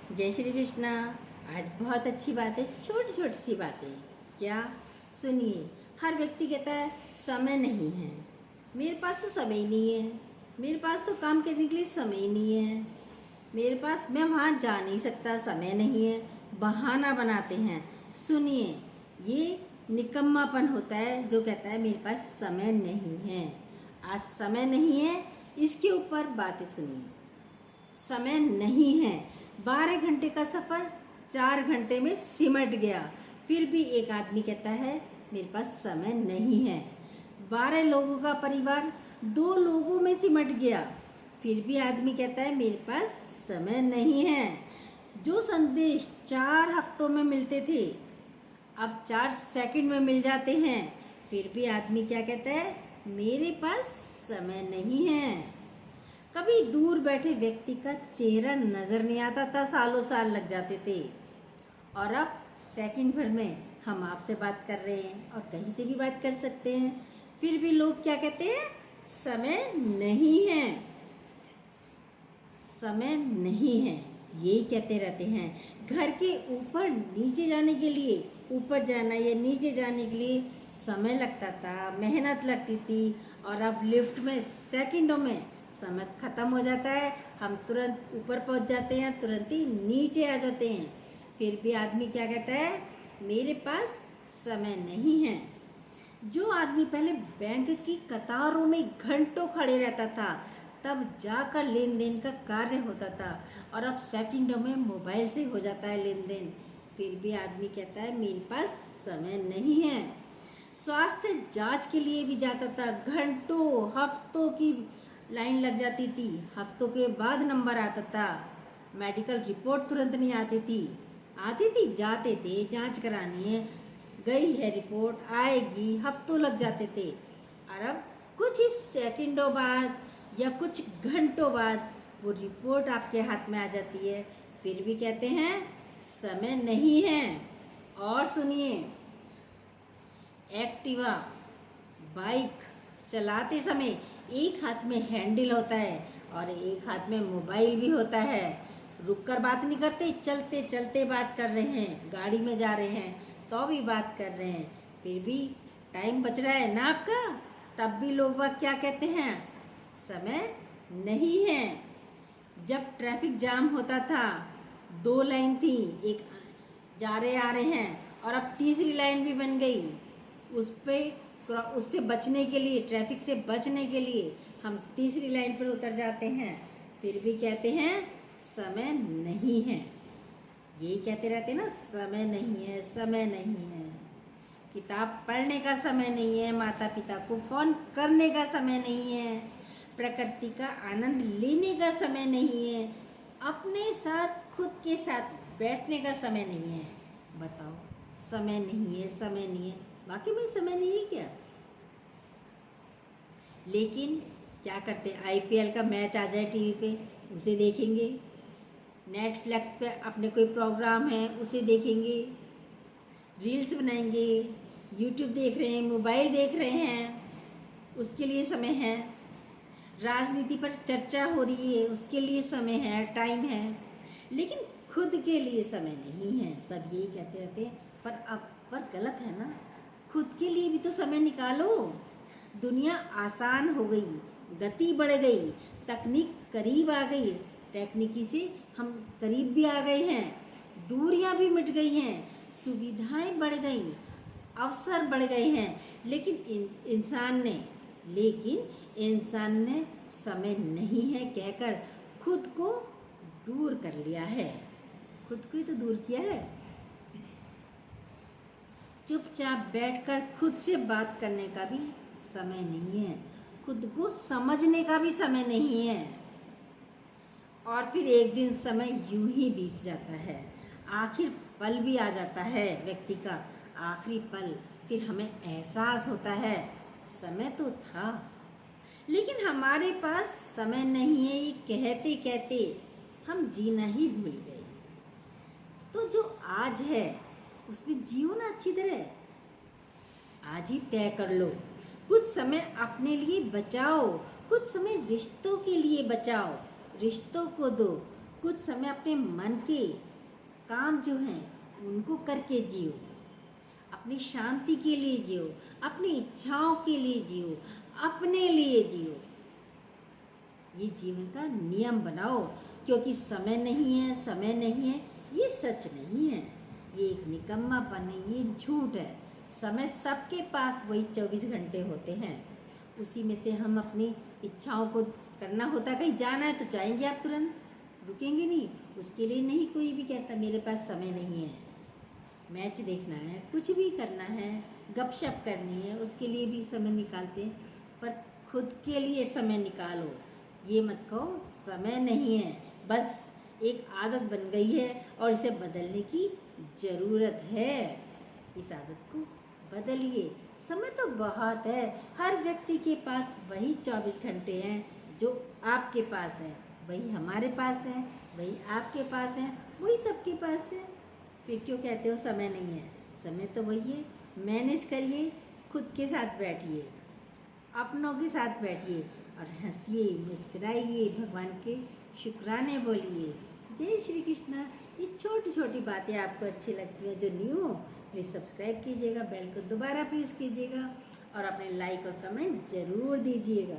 जय श्री कृष्णा। आज बहुत अच्छी बात है, छोटी छोटी सी बातें। क्या? सुनिए। हर व्यक्ति कहता है समय नहीं है, मेरे पास तो समय ही नहीं है, मेरे पास तो काम करने के लिए समय ही नहीं है, मेरे पास मैं वहाँ जा नहीं सकता, समय नहीं है। बहाना बनाते हैं। सुनिए, ये निकम्मापन होता है जो कहता है मेरे पास समय नहीं है। आज समय नहीं है, इसके ऊपर बातें सुनिए। समय नहीं है। 12 घंटे का सफ़र 4 घंटे में सिमट गया, फिर भी एक आदमी कहता है मेरे पास समय नहीं है। 12 लोगों का परिवार 2 लोगों में सिमट गया, फिर भी आदमी कहता है मेरे पास समय नहीं है। जो संदेश 4 हफ्तों में मिलते थे अब 4 सेकंड में मिल जाते हैं, फिर भी आदमी क्या कहता है, मेरे पास समय नहीं है। कभी दूर बैठे व्यक्ति का चेहरा नजर नहीं आता था, सालों साल लग जाते थे, और अब सेकंड भर में हम आपसे बात कर रहे हैं और कहीं से भी बात कर सकते हैं, फिर भी लोग क्या कहते हैं, समय नहीं है, समय नहीं है, यही कहते रहते हैं। घर के ऊपर नीचे जाने के लिए, ऊपर जाना या नीचे जाने के लिए समय लगता था, मेहनत लगती थी, और अब लिफ्ट में सेकंडों में समय ख़त्म हो जाता है, हम तुरंत ऊपर पहुंच जाते हैं, तुरंत ही नीचे आ जाते हैं। फिर भी आदमी क्या कहता है, मेरे पास समय नहीं है। जो आदमी पहले बैंक की कतारों में घंटों खड़े रहता था, तब जाकर लेन देन का कार्य होता था, और अब सेकंडों में मोबाइल से हो जाता है लेन देन, फिर भी आदमी कहता है मेरे पास समय नहीं है। स्वास्थ्य जांच के लिए भी जाता था, घंटों हफ्तों की लाइन लग जाती थी, हफ्तों के बाद नंबर आता था। मेडिकल रिपोर्ट तुरंत नहीं आती थी, जाते थे, जांच करानी है, गई है रिपोर्ट, आएगी, हफ्तों लग जाते थे। और अब कुछ ही सेकंडों बाद या कुछ घंटों बाद वो रिपोर्ट आपके हाथ में आ जाती है, फिर भी कहते हैं समय नहीं है। और सुनिए, एक्टिवा बाइक चलाते समय एक हाथ में हैंडल होता है और एक हाथ में मोबाइल भी होता है। रुक कर बात नहीं करते, चलते चलते बात कर रहे हैं, गाड़ी में जा रहे हैं तो भी बात कर रहे हैं, फिर भी टाइम बच रहा है ना आपका, तब भी लोग वह क्या कहते हैं, समय नहीं है। जब ट्रैफिक जाम होता था, 2 लाइन थी, एक जा रहे आ रहे हैं, और अब तीसरी लाइन भी बन गई, उस पे उससे बचने के लिए, ट्रैफिक से बचने के लिए हम तीसरी लाइन पर उतर जाते हैं, फिर भी कहते हैं समय नहीं है। यही कहते रहते हैं ना, समय नहीं है, समय नहीं है। किताब पढ़ने का समय नहीं है, माता पिता को फ़ोन करने का समय नहीं है, प्रकृति का आनंद लेने का समय नहीं है, अपने साथ खुद के साथ बैठने का समय नहीं है। बताओ, समय नहीं है, समय नहीं है, बाकी में समय नहीं है क्या? लेकिन क्या करते, आईपीएल का मैच आ जाए टीवी पे, उसे देखेंगे, नेटफ्लिक्स पे अपने कोई प्रोग्राम है उसे देखेंगे, रील्स बनाएंगे, यूट्यूब देख रहे हैं, मोबाइल देख रहे हैं, उसके लिए समय है। राजनीति पर चर्चा हो रही है, उसके लिए समय है, टाइम है, लेकिन खुद के लिए समय नहीं है। सब यही कहते रहते हैं, पर गलत है ना, खुद के लिए भी तो समय निकालो। दुनिया आसान हो गई, गति बढ़ गई, तकनीक करीब आ गई, टेक्निकी से हम करीब भी आ गए हैं, दूरियां भी मिट गई हैं, सुविधाएं बढ़ गई, अवसर बढ़ गए हैं, लेकिन इंसान ने समय नहीं है कहकर खुद को दूर कर लिया है, खुद को ही तो दूर किया है। चुपचाप बैठकर खुद से बात करने का भी समय नहीं है, खुद को समझने का भी समय नहीं है, और फिर एक दिन समय यूं ही बीत जाता है, आखिर पल भी आ जाता है, व्यक्ति का आखिरी पल, फिर हमें एहसास होता है समय तो था, लेकिन हमारे पास समय नहीं है, ये कहते कहते हम जीना ही भूल गए। तो जो आज है उसमें जियो ना अच्छी तरह, आज ही तय कर लो, कुछ समय अपने लिए बचाओ, कुछ समय रिश्तों के लिए बचाओ, रिश्तों को दो, कुछ समय अपने मन के काम जो हैं उनको करके जियो, अपनी शांति के लिए जियो, अपनी इच्छाओं के लिए जियो, अपने लिए जियो। ये जीवन का नियम बनाओ, क्योंकि समय नहीं है, समय नहीं है, ये सच नहीं है, ये एक निकम्मापन है, ये झूठ है। समय सबके पास वही 24 घंटे होते हैं, उसी में से हम अपनी इच्छाओं को करना होता। कहीं जाना है तो जाएंगे आप तुरंत, रुकेंगे नहीं। उसके लिए नहीं कोई भी कहता मेरे पास समय नहीं है। मैच देखना है, कुछ भी करना है, गपशप करनी है, उसके लिए भी समय निकालते हैं। पर खुद के लिए समय निकालो, ये मत कहो समय नहीं है। बस एक आदत बन गई है और इसे बदलने की ज़रूरत है। इस आदत को बदलिए। समय तो बहुत है, हर व्यक्ति के पास वही 24 घंटे हैं जो आपके पास है, वही हमारे पास है, वही आपके पास है, वही सबके पास है। फिर क्यों कहते हो समय नहीं है? समय तो वही है। मैनेज करिए, खुद के साथ बैठिए, अपनों के साथ बैठिए और हंसिए, मुस्कुराइए, भगवान के शुक्राने बोलिए। जय श्री कृष्णा। ये छोटी छोटी बातें आपको अच्छी लगती हैं, जो न्यू हो प्लीज़ सब्सक्राइब कीजिएगा, बेल को दोबारा प्रेस कीजिएगा और अपने लाइक और कमेंट ज़रूर दीजिएगा।